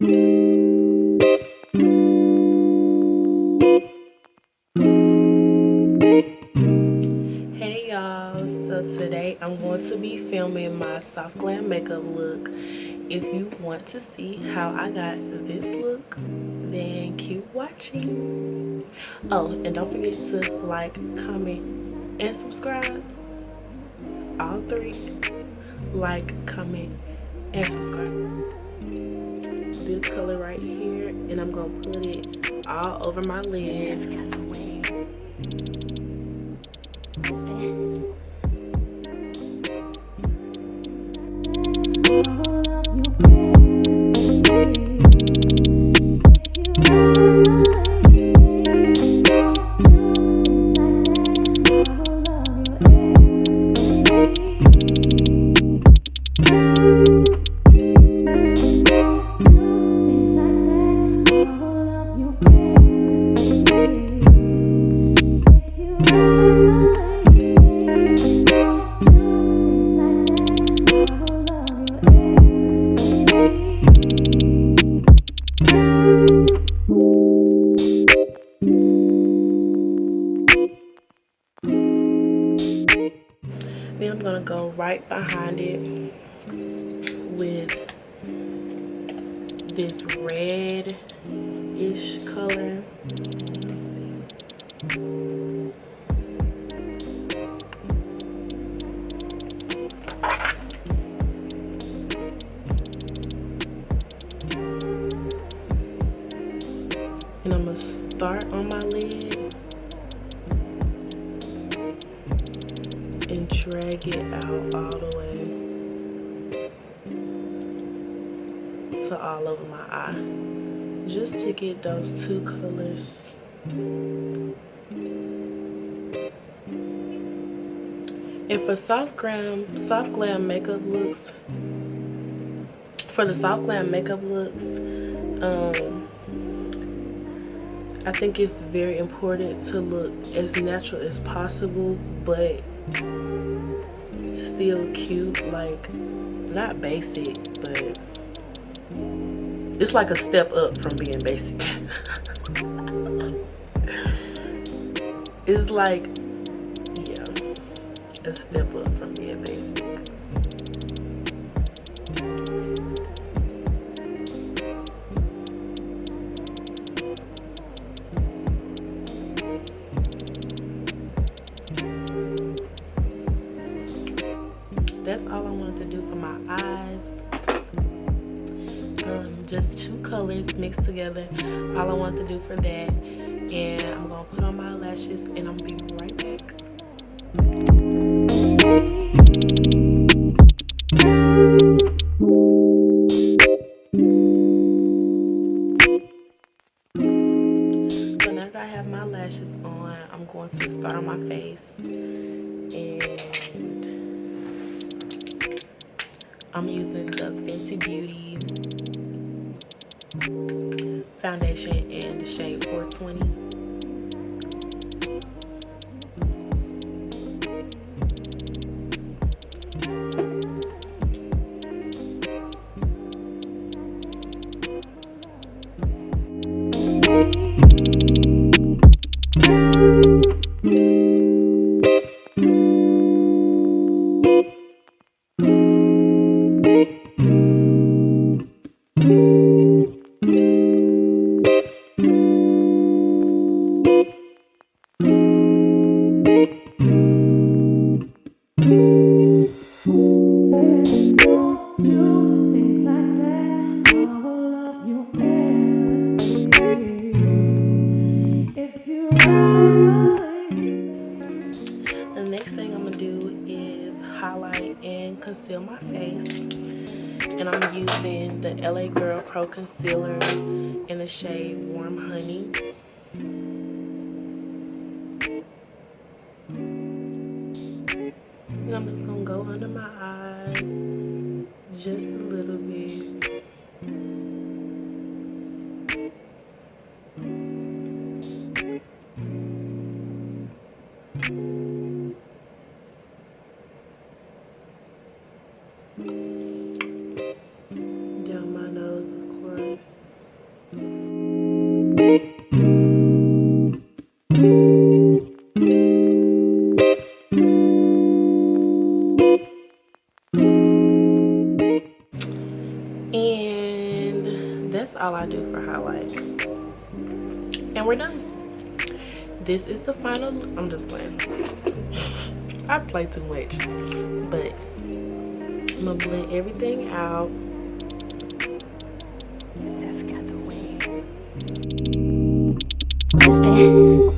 Hey y'all, so today I'm going to be filming my soft glam makeup look. If you want to see how I got this look, then keep watching. Oh, and don't forget to like, comment, and subscribe. All three. Like, comment, and subscribe. This color right here, and I'm gonna put it all over my lid. Then I'm gonna go right behind it with this red-ish color. And I'm gonna start on my lid and drag it out all the way to all over my eye, just to get those two colors. And for soft glam makeup looks, I think it's very important to look as natural as possible, but still cute. Like, not basic, but it's like a step up from being basic. It's like, yeah, a step up from being basic. That's all I wanted to do for my eyes. Just two colors mixed together. All I wanted to do for that. And I'm gonna put on my lashes and I'm gonna be right back. So now that I have my lashes on, I'm going to start on my face. And I'm using the Fenty Beauty foundation in the shade 420. The next thing I'm gonna do is highlight and conceal my face, and I'm using the LA Girl Pro Concealer in the shade Warm Honey. And I'm just gonna go under my eyes just a little bit. Down my nose, of course. that's all I do for highlights. And we're done. This is the final. I'm just playing. I play too much. But I'm gonna blend everything out. Seth got the waves. Listen.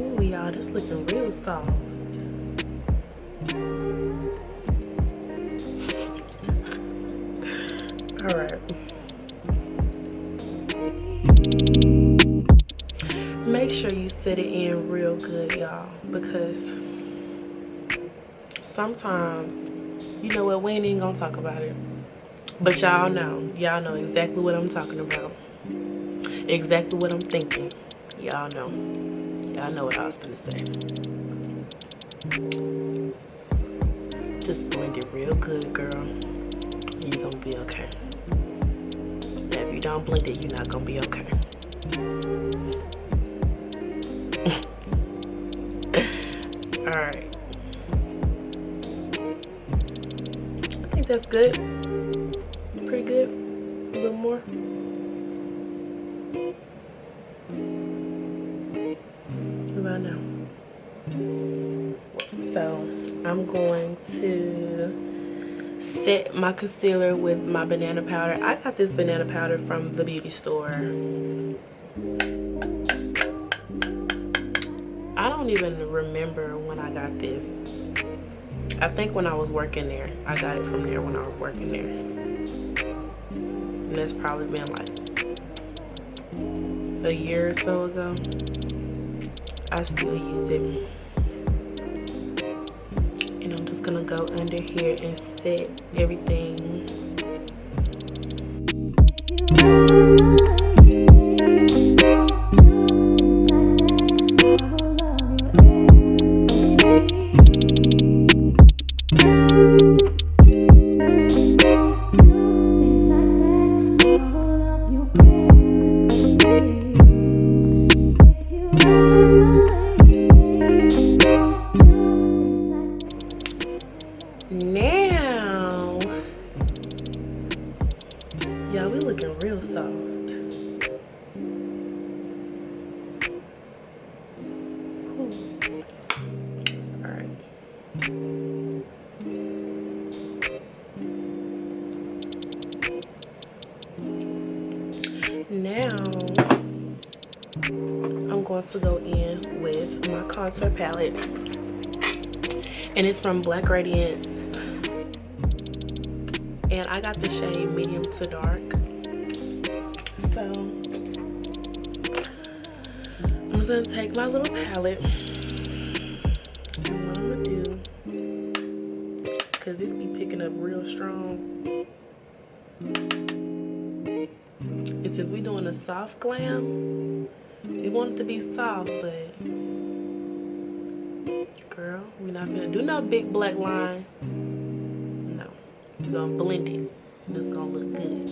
Ooh, y'all, this looking real soft. All right. Make sure you set it in real good, y'all, because sometimes, you know what, we ain't even gonna talk about it. But y'all know exactly what I'm talking about. Exactly what I'm thinking. Y'all know what I was gonna say. Just blend it real good, girl. You're gonna be okay. If you don't blend it, you're not gonna be okay. Alright. I think that's good. Pretty good. A little more. About now. So I'm going to set my concealer with my banana powder. I got this banana powder from the beauty store. I don't even remember when I got this. I think when I was working there. I got it from there when I was working there. And that's probably been like a year or so ago. I still use it. And I'm just gonna go under here and set everything. Now, y'all, we looking real soft. All right. Now, I'm going to go in with my contour palette. And it's from Black Radiance. And I got the shade medium to dark. So I'm just gonna take my little palette. And what I'm gonna do, because this be picking up real strong. It says we doing a soft glam. We want it to be soft, but girl, we're not gonna do no big black line. No, we're gonna blend it. It's gonna look good.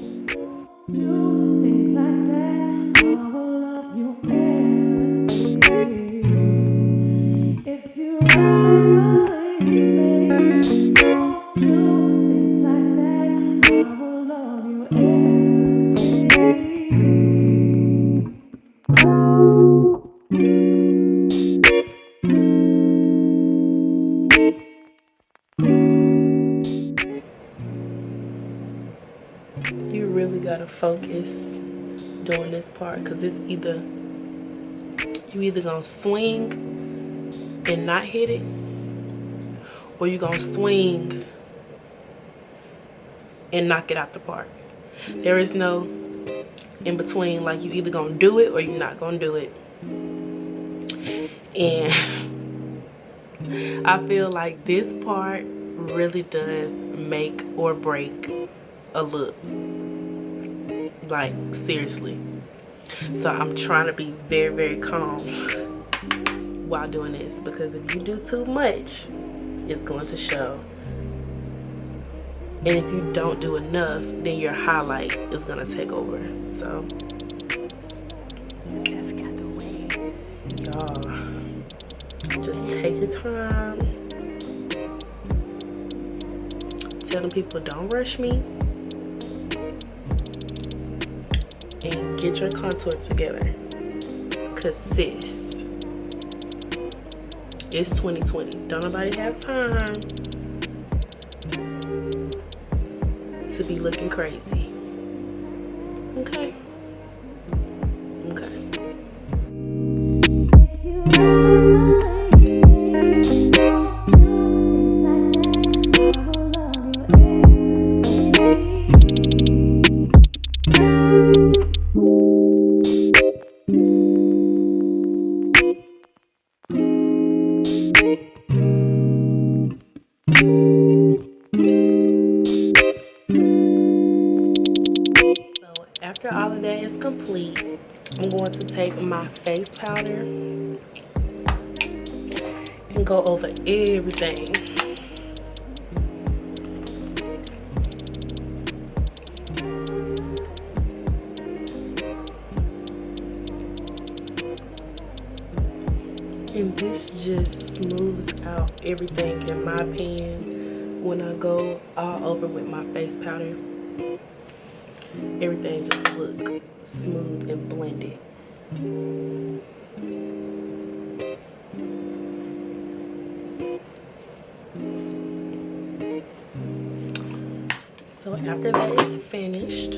You really gotta focus doing this part, because it's either gonna swing and not hit it, or you gonna swing and knock it out the park. There is no in between. Like, you either gonna do it or you're not gonna do it. And I feel like this part really does make or break a look. Like, seriously. So I'm trying to be very, very calm while doing this, because if you do too much, it's going to show. And if you don't do enough, then your highlight is going to take over. So, Steph got the waves. y'all, just take your time. Tell them people don't rush me. And get your contour together. Cause sis, it's 2020. Don't nobody have time to be looking crazy. Okay? Okay. After all of that is complete, I'm going to take my face powder and go over everything. And this just smooths out everything, in my opinion, when I go all over with my face powder. Everything just look smooth and blended. So after that is finished,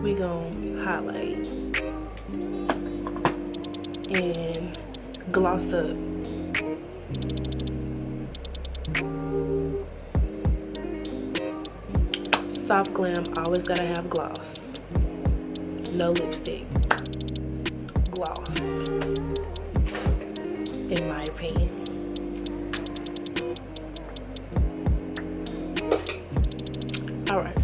we gonna highlight and gloss up. Soft glam always gotta have gloss. No lipstick. Gloss. In my opinion. Alright.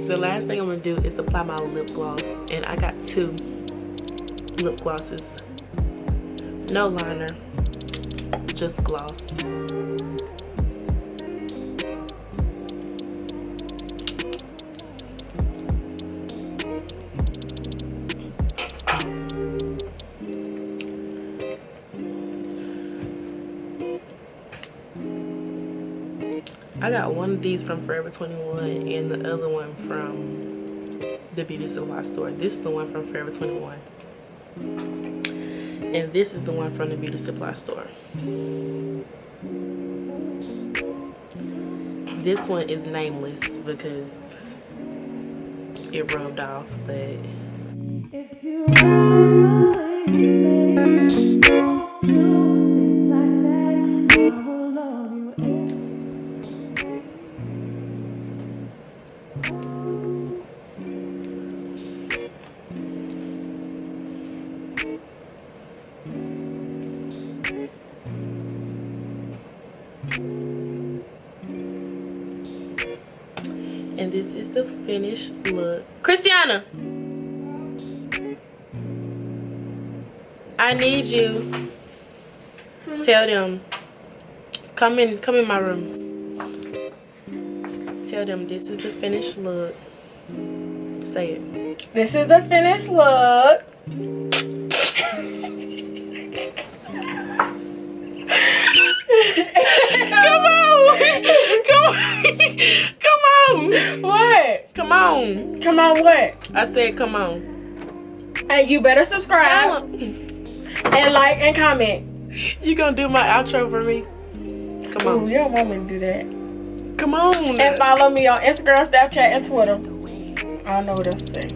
The last thing I'm gonna do is apply my lip gloss, and I got 2 lip glosses. No liner, just gloss. I got one of these from Forever 21 and the other one from the beauty supply store. This is the one from Forever 21. And this is the one from the beauty supply store. This one is nameless because it rubbed off, but if you and this is the finished look. Christiana, I need you. Tell them. Come in my room. Tell them this is the finished look. Say it. This is the finished look. Come on. Come on. Come on. What? Come on. Come on, what? I said come on. And you better subscribe. and like and comment. You gonna do my outro for me? Come on. Ooh, you don't want me to do that. Come on. And follow me on Instagram, Snapchat, and Twitter. I don't know what else to say.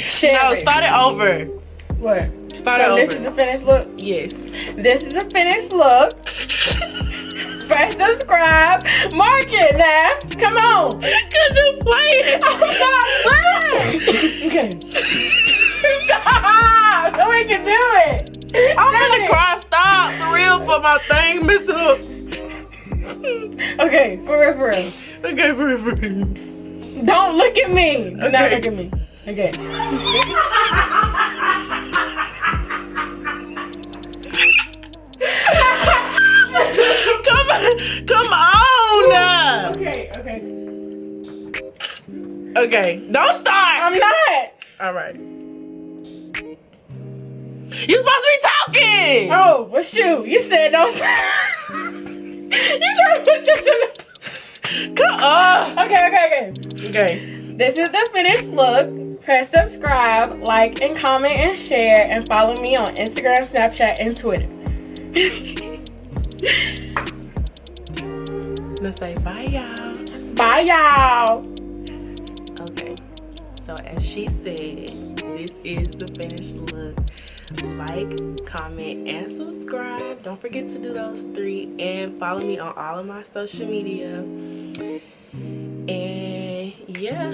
Share No, it. start it over. What? Start So it this over. is the finished look. Yes. This is the finished look. Press subscribe. Mark it now. Come on. Cause you playing. I'm not playing. Okay. Stop. So we can do it. I'm gonna cry. Stop for real for my thing, Miss Hook. Okay, for real, for real. Okay, for real, for real. Don't look at me. Do not Okay. look at me. Okay. Come on. Okay, okay. Okay, don't start. I'm not. All right. You supposed to be talking. Oh, well, shoot. You said don't. You gotta put this in the... Come on. Okay. Okay. This is the finished look. Press subscribe, like, and comment, and share, and follow me on Instagram, Snapchat, and Twitter. Let's say bye, y'all. Bye, y'all. Okay. So as she said, this is the finished look. Like, comment, and subscribe. Don't forget to do those 3, and follow me on all of my social media. And yeah.